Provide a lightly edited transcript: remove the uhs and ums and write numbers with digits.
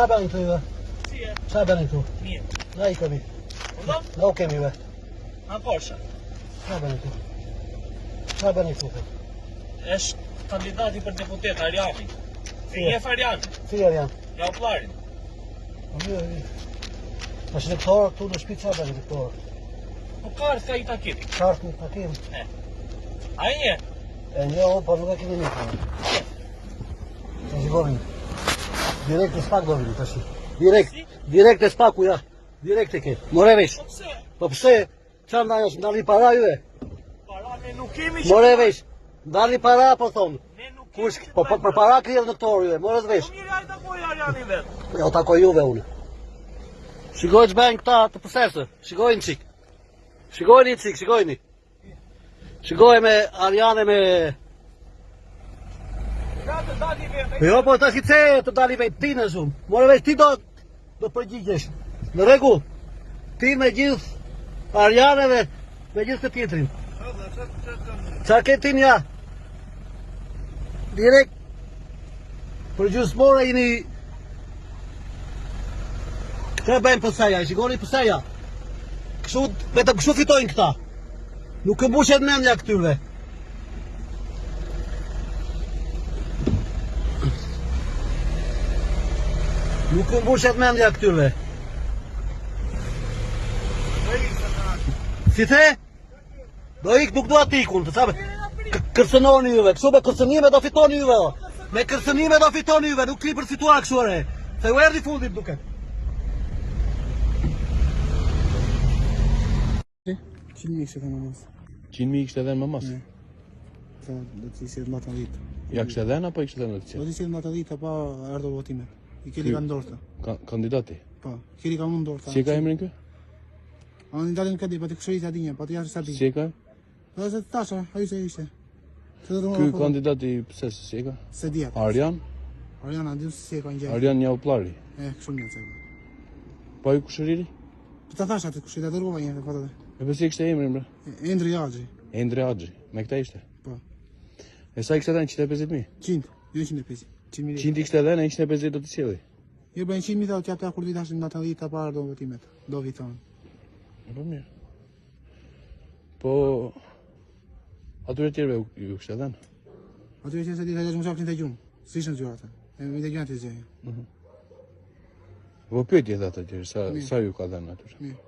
Qa bëni këtu juve? Si e? Qa bëni këtu? Mirë. Na i kemi. Vëllom? Na u kemi juve. Në Porsche. Qa bëni këtu? Qa bëni këtu? Është kandidati për deputet Arjani. E njeh Arjani, Cilar janë? ja u plarin. Është lektorë këtu në shtëpi, qa bëni lektorë? Po kartë ka i takiti. Qartë në takim. A i nje? E njohu, por nuk e kemi një. E shikonin. Direkt e spak do vini tash. Direkt e spaku ja. Direkt e ke. More vesh. Po pse? Po pse? Qa ndajës, ndali para juve? Para ne nuk kemi More vesh. Ndali para po thonë. Ne nuk Kush, kemi. po për para krije doktor juve, more vesh. Po mirë ai takoj Arjani vet. Jo takoj juve unë. Shikoj që bëjnë këta të pësesë. Shikojnë qik. Shikojnë qik, shikojni. Shikoj me Arjane me... Ka të dali vet. Jo, po të shkice të dali me ti në shumë. More vesh, ti do përgjigjesh. Në rregull. Ti me gjithë Arjaneve, me gjithë të tjetrin. Qa ke ti nja? Direkt. Për gjusmore jini... Që bëjmë pëseja, i shikoni pëseja. Kështu, vetëm kështu fitojnë këta. Nuk këmbushet mendja këtyre. Nuk këmbushet mendja këtyre. Si the? Do ik, nuk do atikun, të sabe. Kërcënoni juve, kështu me kërcënime do fitoni juve. Me kërcënime do fitoni juve, nuk kli për fitua kështu ore. Se u erdi fundit duket. Qënë mi kështë edhe më mas? 100.000 kështë edhe më mas? Do të ishet më të ditë. Ja kështë edhe apo i kështë edhe në të Do qenë? të ishet më të ditë pa ardhë votimet. I keri ka ndorta. Kandidati? Pa, keri ka mund ndorta. Si e ka emrin kë? A në dalin këtë di, pa të këshërit adinja, pa të jashtë sa di. Si e ka? Pa se të tasha, a ju se ishte. Ky kandidati pëse si e ka? Se dhjetë. Arjan? Arjana, di se e ka një gjë. Arjan një uplari. Kështu një cekë. Pa ju kushëriri? Për të thasha të këshërit, e dërgova një, pa të dhe. E pëse i kështë emrin bre? Endri Agji. Endre Agji. Me këta ishte? Po. E sa i kështë edhe në 150.000? 100, jo 150. 100.000. 100 i kështë edhe në 150 do të qeli? Jo bëjnë 100.000 thot që ata kur vitashin në të ditë pa ardhë votimet. Do viton. Po mirë. Po... Atyre tjerve ju kështë edhe në? Atyre që se ditë e gjë më shaftin të gjumë. Së ishën zhjo ata. E me të gjumë të zhjë. Po pyetje dhe ata tjerë, sa ju ka dhe në atyre? Mirë.